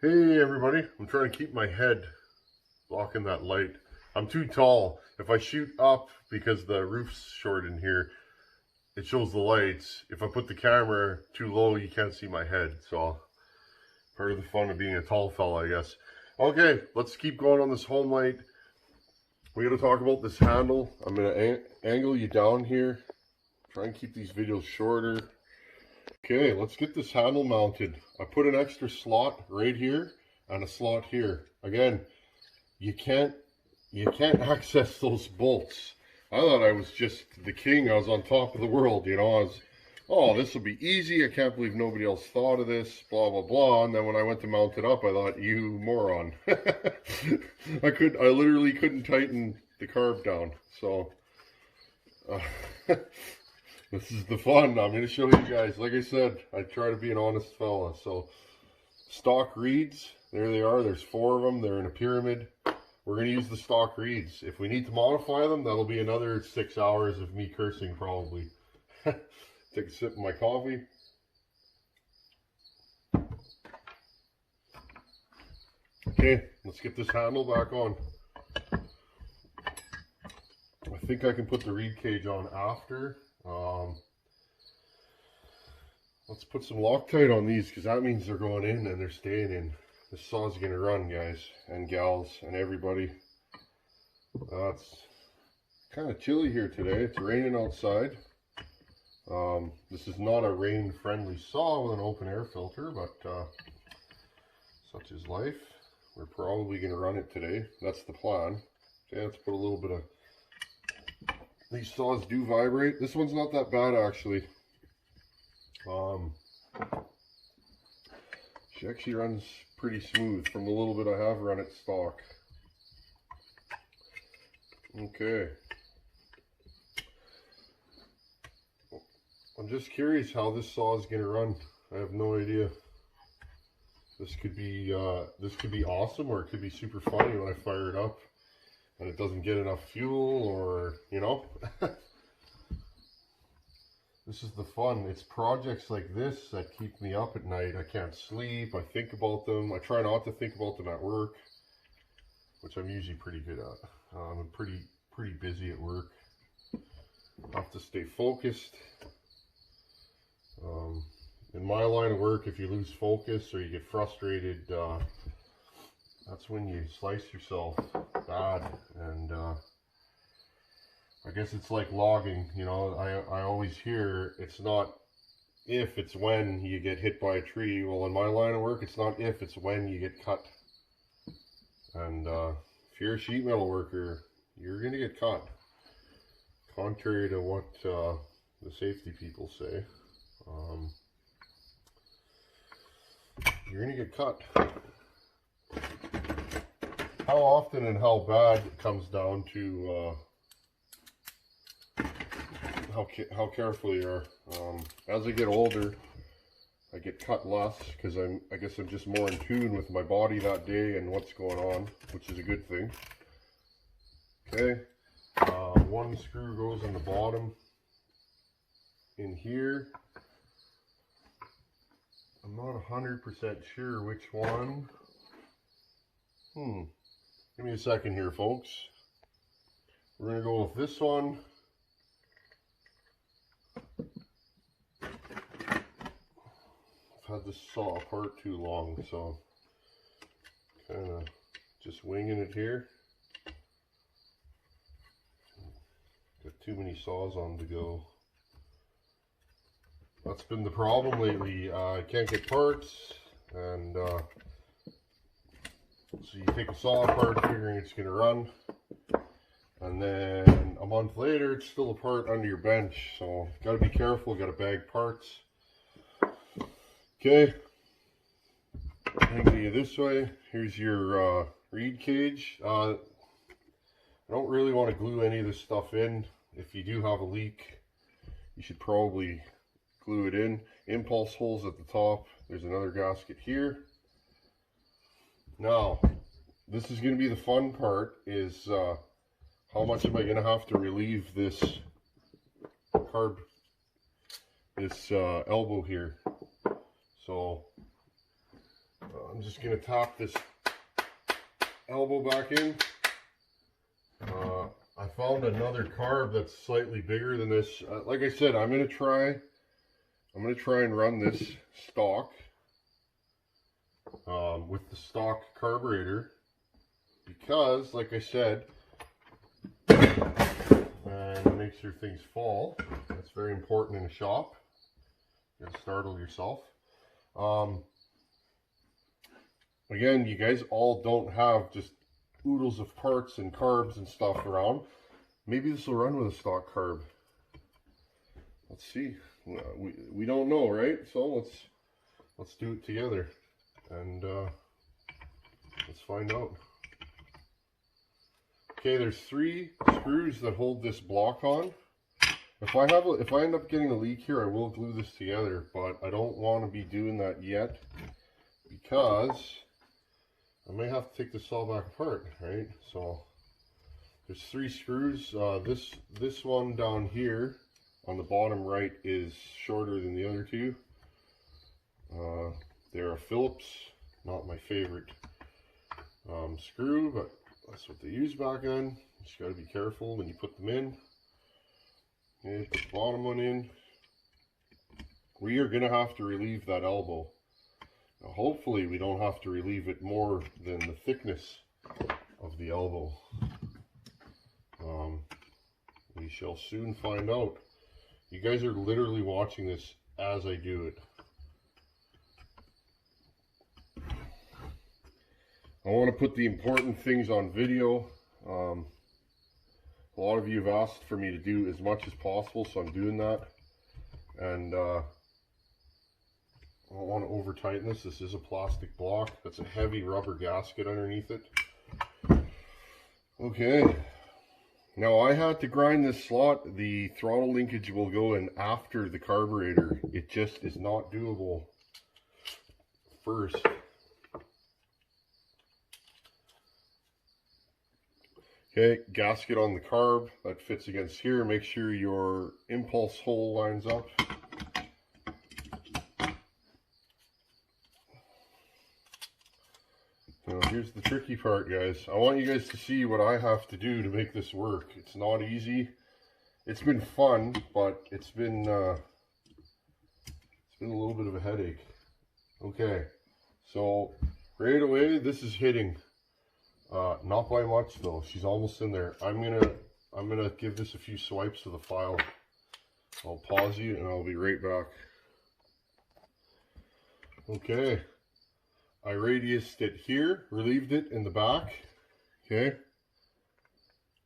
Hey everybody, I'm trying to keep my head blocking that light. I'm too tall. If I shoot up because the roof's short in here, it shows the lights. If I put the camera too low, you can't see my head. So part of the fun of being a tall fella, I guess. Okay, let's keep going on this Homelite. We got to talk about this handle. I'm going to angle you down here. Try and keep these videos shorter. Okay, let's get this handle mounted. I put an extra slot right here and a slot here. Again, you can't access those bolts. I thought I was just the king. I was on top of the world, you know. I was, oh, this will be easy. I can't believe nobody else thought of this, blah, blah, blah. And then when I went to mount it up, I thought, you moron. I literally couldn't tighten the carb down. So, this is the fun. I'm going to show you guys. Like I said, I try to be an honest fella. So, stock reeds, there they are. There's 4 of them. They're in a pyramid. We're going to use the stock reeds. If we need to modify them, that'll be another 6 hours of me cursing probably. Take a sip of my coffee. Okay, let's get this handle back on. I think I can put the reed cage on after. Let's put some Loctite on these because that means they're going in and they're staying in. This saw's gonna run, guys and gals and everybody. It's kind of chilly here today. It's raining outside. This is not a rain-friendly saw with an open air filter, but such is life. We're probably gonna run it today. That's the plan. Okay, let's put a little bit of. These saws do vibrate. This one's not that bad actually. She actually runs pretty smooth from the little bit I have run it stock. Okay. I'm just curious how this saw is going to run. I have no idea. This could be awesome, or it could be super funny when I fire it up and it doesn't get enough fuel, or you know. This is the fun. It's projects like this that keep me up at night. I can't sleep. I think about them. I try not to think about them at work, which I'm usually pretty good at. I'm pretty busy at work. I have to stay focused. In my line of work, if you lose focus or you get frustrated, that's when you slice yourself bad. And I guess it's like logging, you know. I always hear it's not if, it's when you get hit by a tree. Well, in my line of work, it's not if, it's when you get cut. And if you're a sheet metal worker, you're going to get cut. Contrary to what the safety people say, you're going to get cut. How often and how bad it comes down to how careful you are. As I get older, I get cut less because I guess I'm just more in tune with my body that day and what's going on, which is a good thing. Okay, one screw goes on the bottom in here. I'm not 100% sure which one. Give me a second here, folks. We're gonna go with this one. Had this saw apart too long, so kind of just winging it here. Got too many saws on the go. That's been the problem lately. I can't get parts, and so you take a saw apart figuring it's going to run, and then a month later it's still apart under your bench. So got to be careful, got to bag parts. Okay, angle you this way. Here's your reed cage. I don't really want to glue any of this stuff in. If you do have a leak, you should probably glue it in. Impulse holes at the top. There's another gasket here. Now, this is going to be the fun part, is how much am I going to have to relieve this elbow here. So I'm just going to top this elbow back in. I found another carb that's slightly bigger than this. Like I said, I'm going to try and run this stock with the stock carburetor, because, like I said, and make sure things fall. That's very important in a shop. You gotta startle yourself. Again, you guys all don't have just oodles of parts and carbs and stuff around. Maybe this will run with a stock carb. Let's see. We don't know, right? So let's do it together, and let's find out. Okay, there's 3 screws that hold this block on. If I end up getting a leak here, I will glue this together, but I don't want to be doing that yet, because I may have to take this all back apart, right? So there's 3 screws. This one down here on the bottom right is shorter than the other 2. They're a Phillips, not my favorite screw, but that's what they used back then. You just got to be careful when you put them in. Okay, put the bottom one in. We are going to have to relieve that elbow. Now, hopefully we don't have to relieve it more than the thickness of the elbow. We shall soon find out. You guys are literally watching this as I do it. I want to put the important things on video. A lot of you have asked for me to do as much as possible, so I'm doing that. And I don't want to over tighten this. This is a plastic block. That's a heavy rubber gasket underneath it. Okay. Now I had to grind this slot. The throttle linkage will go in after the carburetor. It just is not doable first. Okay, gasket on the carb that fits against here. Make sure your impulse hole lines up. Now here's the tricky part, guys. I want you guys to see what I have to do to make this work. It's not easy. It's been fun, but it's been a little bit of a headache. Okay, so right away this is hitting. Not by much though. She's almost in there. I'm gonna give this a few swipes to the file. I'll pause you and I'll be right back. Okay. I radiused it here, relieved it in the back. Okay.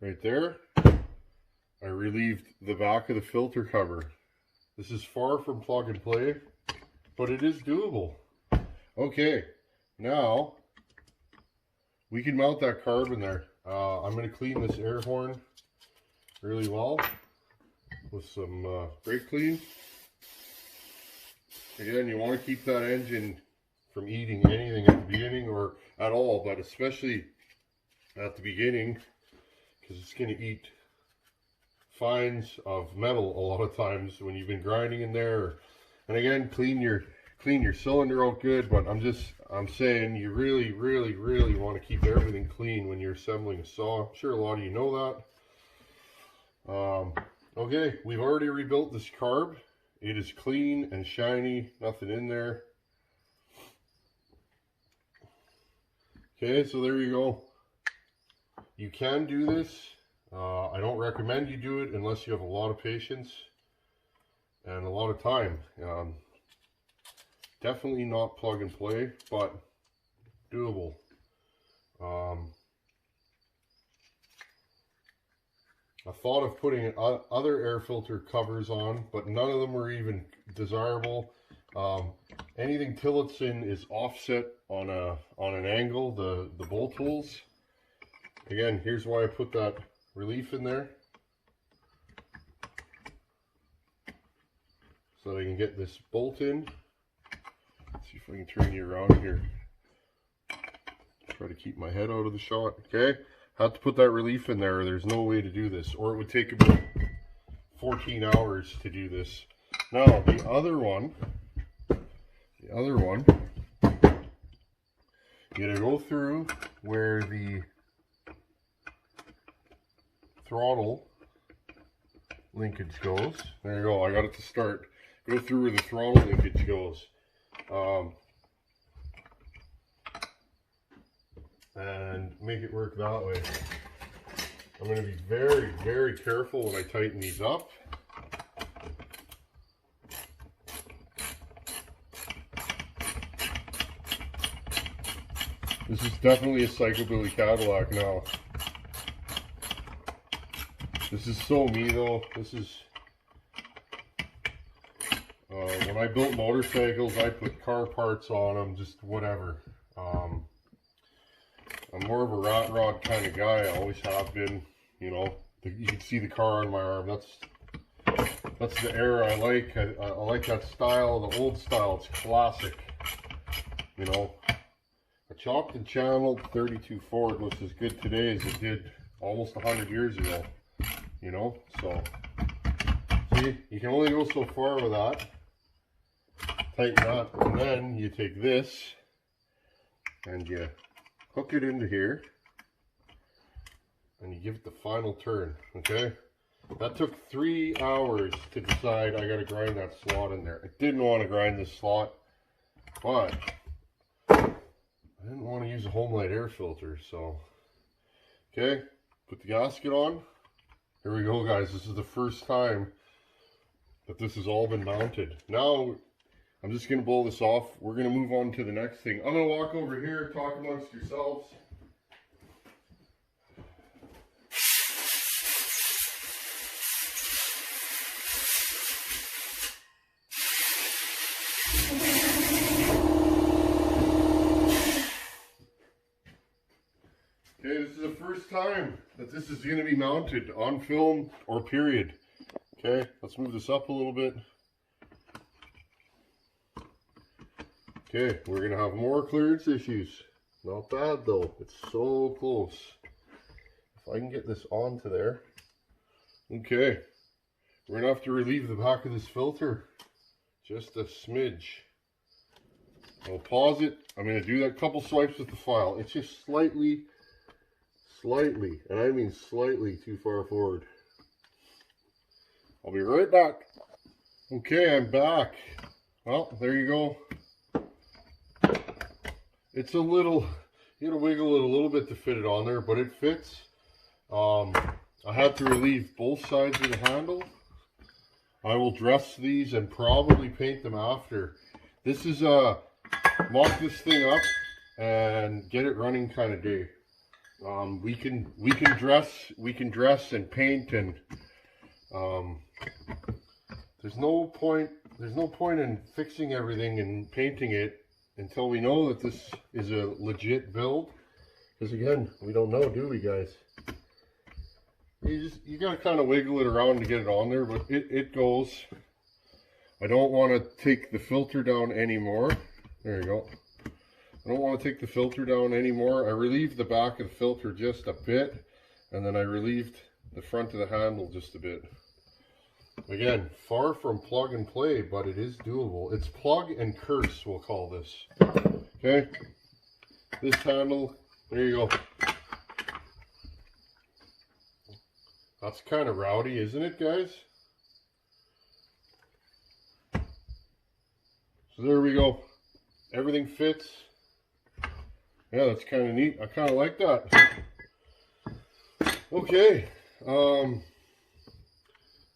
Right there. I relieved the back of the filter cover. This is far from plug and play, but it is doable. Okay. Now we can mount that carb in there. I'm going to clean this air horn really well with some brake clean. Again, you want to keep that engine from eating anything at the beginning or at all, but especially at the beginning, because it's going to eat fines of metal a lot of times when you've been grinding in there. And again, clean your cylinder out good, but I'm saying you really want to keep everything clean when you're assembling a saw. I'm sure a lot of you know that. Okay, we've already rebuilt this carb. It is clean and shiny, nothing in there. Okay, so there you go. You can do this. I don't recommend you do it unless you have a lot of patience and a lot of time. Definitely not plug and play, but doable. I thought of putting other air filter covers on, but none of them were even desirable. Anything Tillotson is offset on an angle, the bolt holes. Again, here's why I put that relief in there, so that I can get this bolt in. Let's see if I can turn you around here. Try to keep my head out of the shot. Okay, had to put that relief in there. There's no way to do this, or it would take about 14 hours to do this. Now the other one you're gonna go through where the throttle linkage goes. There you go, I got it to start. Go through where the throttle linkage goes. And make it work that way. I'm going to be very, very careful when I tighten these up. This is definitely a Psychobilly Cadillac now. This is so me though. This is when I built motorcycles, I put car parts on them, just whatever. I'm more of a rat rod kind of guy. I always have been. You know, you can see the car on my arm. That's the era I like. I like that style, the old style. It's classic. You know, a chopped and channeled 32 Ford looks as good today as it did almost 100 years ago. You know, so see, you can only go so far with that. Tighten that, and then you take this and you hook it into here and you give it the final turn. Okay, that took 3 hours to decide I gotta grind that slot in there. I didn't want to grind this slot, but I didn't want to use a Homelite air filter, so okay, put the gasket on. Here we go, guys. This is the first time that this has all been mounted. Now I'm just going to blow this off. We're going to move on to the next thing. I'm going to walk over here, talk amongst yourselves. Okay, this is the first time that this is going to be mounted on film or period. Okay, let's move this up a little bit. Okay, we're going to have more clearance issues. Not bad though, it's so close. If I can get this onto there. Okay, we're going to have to relieve the back of this filter. Just a smidge. I'll pause it. I'm going to do that couple swipes with the file. It's just slightly, and I mean slightly too far forward. I'll be right back. Okay, I'm back. Well, there you go. It's a little, you gotta wiggle it a little bit to fit it on there, but it fits. I had to relieve both sides of the handle. I will dress these and probably paint them after. This is a mock this thing up and get it running kind of day. We can dress and paint, and there's no point in fixing everything and painting it until we know that this is a legit build. Because again, we don't know, do we, guys? You gotta kind of wiggle it around to get it on there, but it goes. I don't want to take the filter down anymore. There you go. I don't want to take the filter down anymore. I relieved the back of the filter just a bit, and then I relieved the front of the handle just a bit. Again, far from plug and play, but it is doable. It's plug and curse, we'll call this. Okay, this handle, there you go. That's kind of rowdy, isn't it, guys? So there we go. Everything fits. Yeah, that's kind of neat. I kind of like that. Okay. How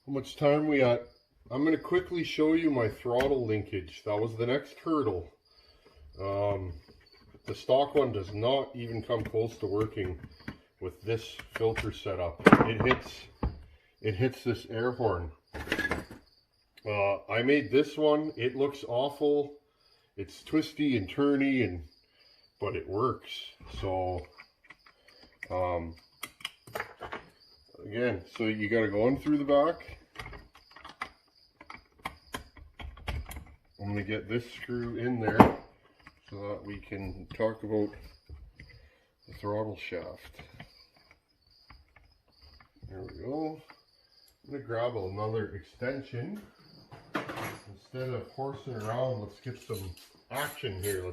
much time we got? I'm going to quickly show you my throttle linkage. That was the next hurdle. The stock one does not even come close to working with this filter setup. It hits this air horn. I made this one. It looks awful. It's twisty and turny, but it works. So again, so you got to go in through the back. I'm going to get this screw in there so that we can talk about the throttle shaft. There we go. I'm going to grab another extension. Instead of horsing around, let's get some action here.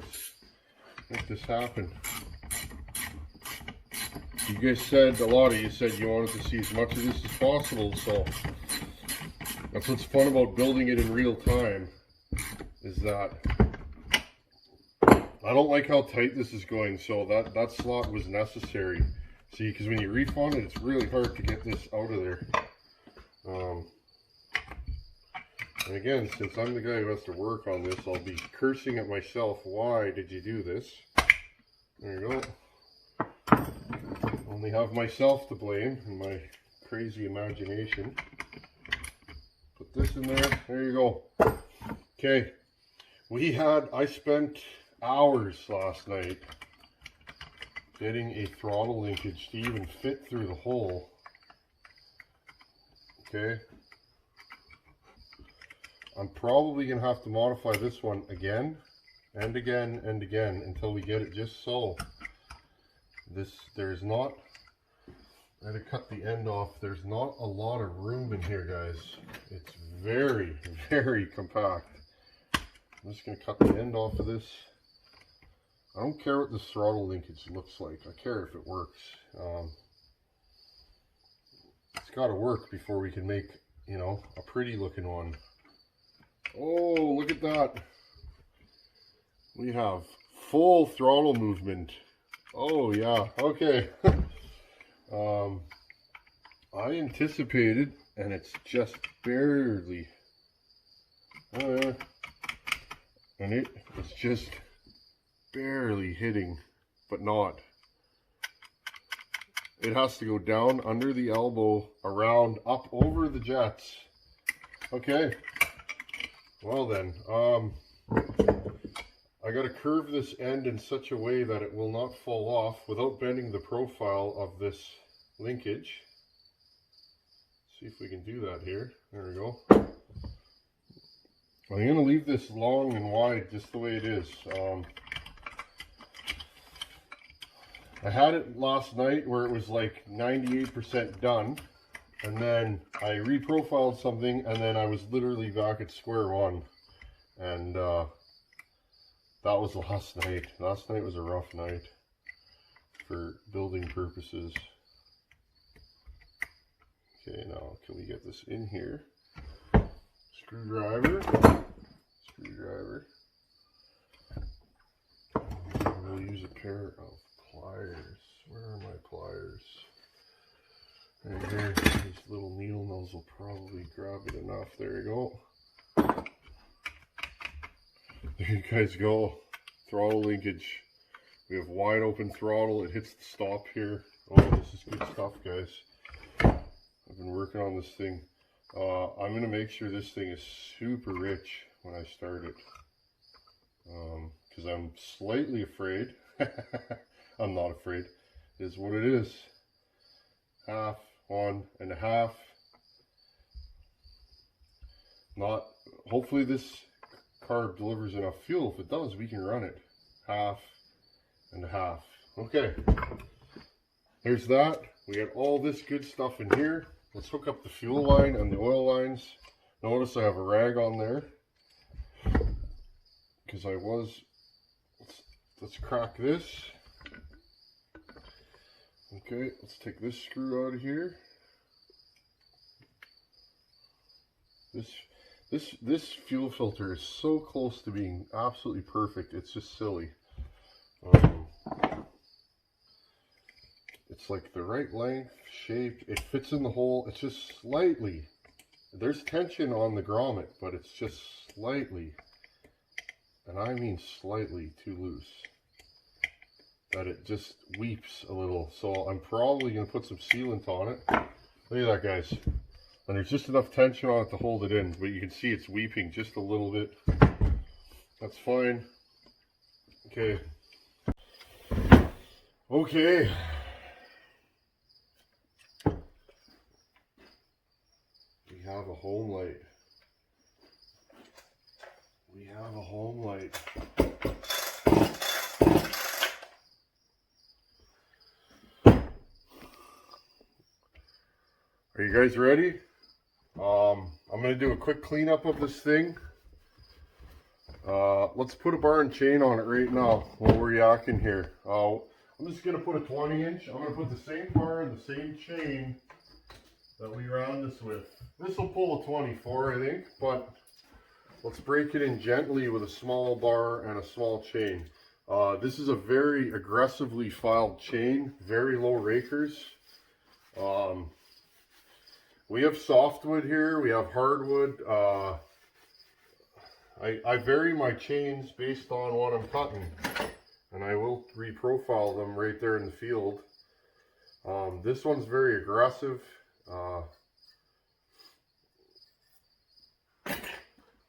make this happen. You guys said, a lot of you said you wanted to see as much of this as possible, so that's what's fun about building it in real time, is that I don't like how tight this is going, so that slot was necessary. See, because when you refund it, it's really hard to get this out of there. And again, since I'm the guy who has to work on this, I'll be cursing at myself. Why did you do this? There you go. Only have myself to blame and my crazy imagination. Put this in there. There you go. Okay. I spent hours last night getting a throttle linkage to even fit through the hole. Okay. I'm probably going to have to modify this one again and again and again until we get it just so. There's not, I had to cut the end off. There's not a lot of room in here, guys. It's very, very compact. I'm just going to cut the end off of this. I don't care what this throttle linkage looks like. I care if it works. It's got to work before we can make, you know, a pretty looking one. Oh, look at that. We have full throttle movement. Oh yeah, okay. I anticipated, and it's just barely, and it's just barely hitting, but not. It has to go down under the elbow, around, up over the jets. Okay. Well then, I got to curve this end in such a way that it will not fall off without bending the profile of this linkage. See if we can do that here. There we go. I'm going to leave this long and wide just the way it is. I had it last night where it was like 98% done. And then I reprofiled something, and then I was literally back at square one. And that was last night. Last night was a rough night for building purposes. Okay, now can we get this in here? Screwdriver. Screwdriver. We'll use a pair of pliers. Where are my pliers? Right here, these little needle nose will probably grab it enough. There you go. There you guys go. Throttle linkage. We have wide open throttle. It hits the stop here. Oh, this is good stuff, guys. I've been working on this thing. I'm going to make sure this thing is super rich when I start it. Because I'm slightly afraid. I'm not afraid. It is what it is. Half. 1.5. Hopefully this carb delivers enough fuel. If it does, we can run it 1.5. Okay, there's that. We got all this good stuff in here. Let's hook up the fuel line and the oil lines. Notice I have a rag on there because let's crack this. Okay, let's take this screw out of here. This fuel filter is so close to being absolutely perfect. It's just silly. It's like the right length, shape. It fits in the hole. It's just slightly. There's tension on the grommet, but it's just slightly, and I mean slightly, too loose. That it just weeps a little. So I'm probably going to put some sealant on it. Look at that, guys. And there's just enough tension on it to hold it in, but you can see it's weeping just a little bit. That's fine. Okay. Okay. We have a Homelite. We have a Homelite. Are you guys ready? I'm going to do a quick cleanup of this thing. Let's put a bar and chain on it right now while we're yakking here. I'm just going to put a 20-inch. I'm going to put the same bar and the same chain that we ran this with. This will pull a 24, I think, but let's break it in gently with a small bar and a small chain. This is a very aggressively filed chain, very low rakers. We have softwood here, we have hardwood. I vary my chains based on what I'm cutting, and I will reprofile them right there in the field. This one's very aggressive.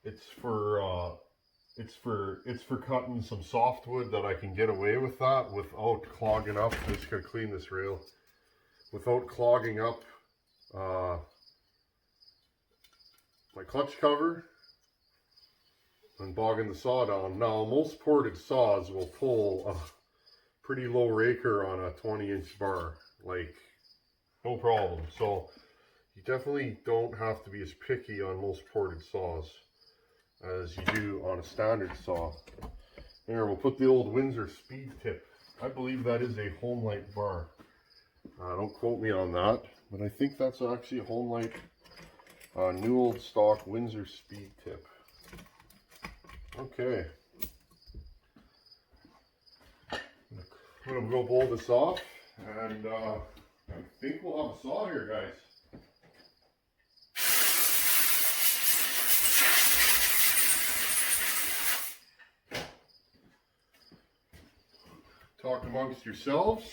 It's for cutting some softwood that I can get away with that without clogging up. I'm just gonna clean this rail without clogging up my clutch cover and bogging the saw down. Now, most ported saws will pull a pretty low raker on a 20-inch bar, like no problem. So you definitely don't have to be as picky on most ported saws as you do on a standard saw. Here, we'll put the old Windsor speed tip. I believe that is a Homelite bar. Don't quote me on that, but I think that's actually a Homelite new old stock Windsor speed tip. Okay. I'm gonna go blow this off, and I think we'll have a saw here, guys. Talk amongst yourselves.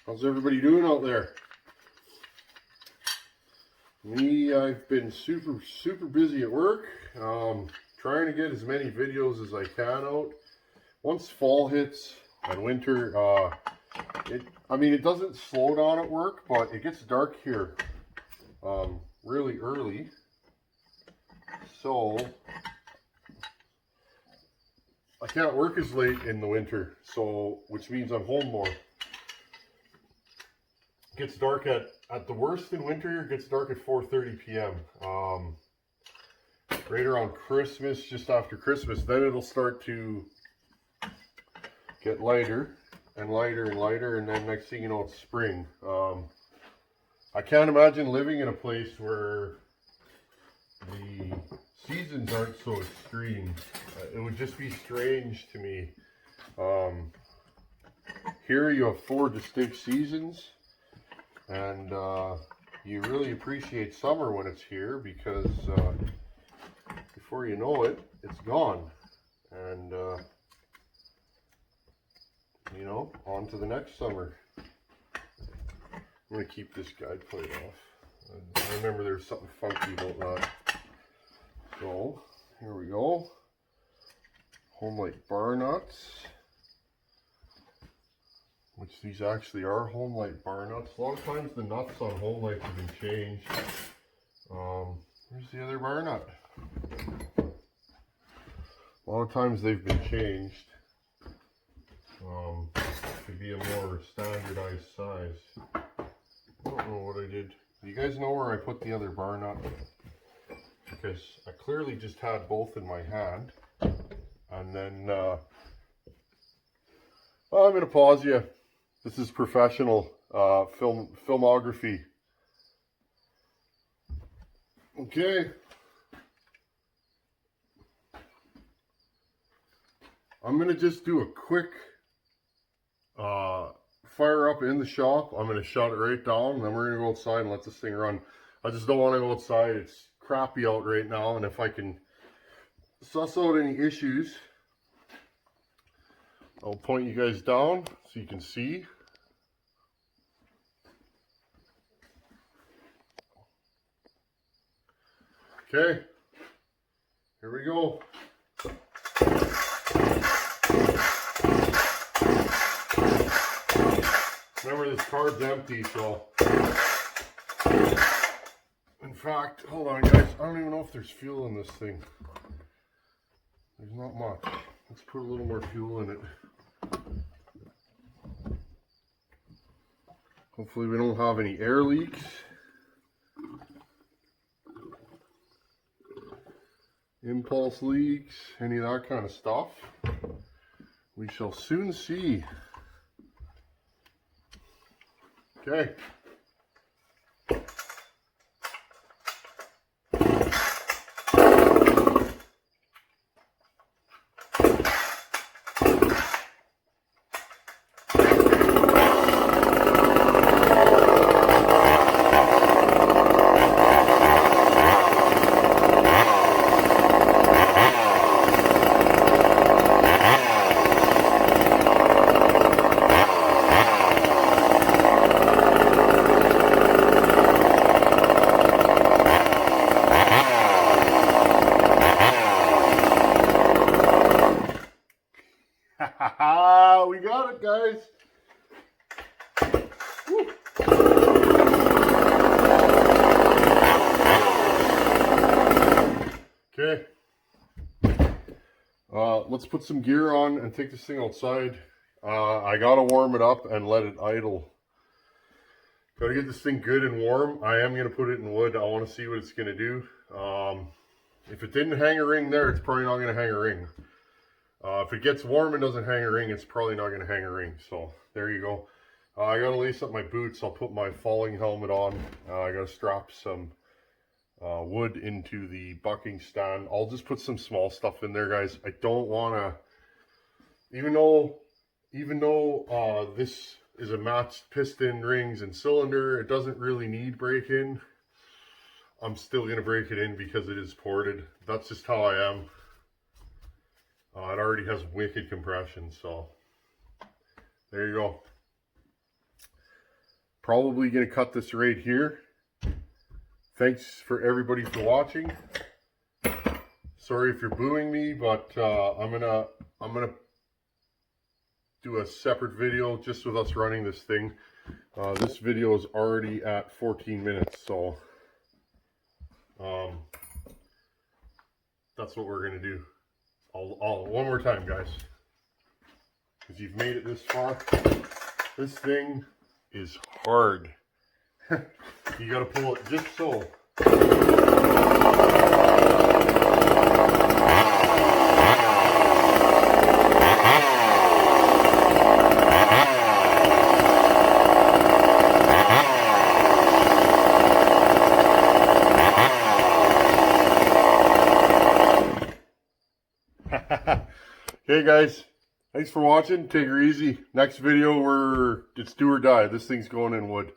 How's everybody doing out there? Me, I've been super busy at work. Trying to get as many videos as I can out. Once fall hits and winter, it doesn't slow down at work, but it gets dark here really early. So I can't work as late in the winter, which means I'm home more. It gets dark at the worst in winter. It gets dark at 4:30 p.m. Right around Christmas, just after Christmas, then it'll start to get lighter and lighter and lighter, and then next thing you know, it's spring. I can't imagine living in a place where the seasons aren't so extreme. It would just be strange to me. Here you have 4 distinct seasons, and you really appreciate summer when it's here, because before you know it, it's gone, and you know, on to the next summer. I'm going to keep this guide plate off. I remember there's something funky about that. So, here we go. Homelite bar nuts. Which these actually are Homelite bar nuts. A lot of times the nuts on Homelites have been changed. Where's the other bar nut? A lot of times they've been changed to be a more standardized size. I don't know what I did. Do you guys know where I put the other bar nut? Because I clearly just had both in my hand. And then, well, I'm going to pause you. This is professional filmography. Okay. I'm going to just do a quick fire up in the shop. I'm going to shut it right down, and then we're going to go outside and let this thing run. I just don't want to go outside. It's crappy out right now, and if I can suss out any issues, I'll point you guys down so you can see. Okay, here we go. Remember, this card's empty, so in fact, hold on guys, I don't even know if there's fuel in this thing. There's not much. Let's put a little more fuel in it. Hopefully we don't have any air leaks. impulse leaks, any of that kind of stuff. We shall soon see. Okay. We got it, guys. Woo. Okay. Let's put some gear on and take this thing outside. I gotta warm it up and let it idle. Gotta get this thing good and warm. I am gonna put it in wood. I want to see what it's gonna do. If it didn't hang a ring there, it's probably not gonna hang a ring. If it gets warm and doesn't hang a ring, it's probably not going to hang a ring. So there you go. I got to lace up my boots. I'll put my falling helmet on. I got to strap some wood into the bucking stand. I'll just put some small stuff in there, guys. I don't want to, even though this is a matched piston, rings, and cylinder, it doesn't really need break-in. I'm still going to break it in because it is ported. That's just how I am. It already has wicked compression, so there you go. Probably going to cut this right here. Thanks for everybody for watching. Sorry if you're booing me, but I'm gonna do a separate video just with us running this thing. This video is already at 14 minutes, so that's what we're gonna do. One more time, guys, because you've made it this far. This thing is hard. You gotta pull it just so. Okay, guys, thanks for watching. Take her easy. Next video, it's do or die. This thing's going in wood.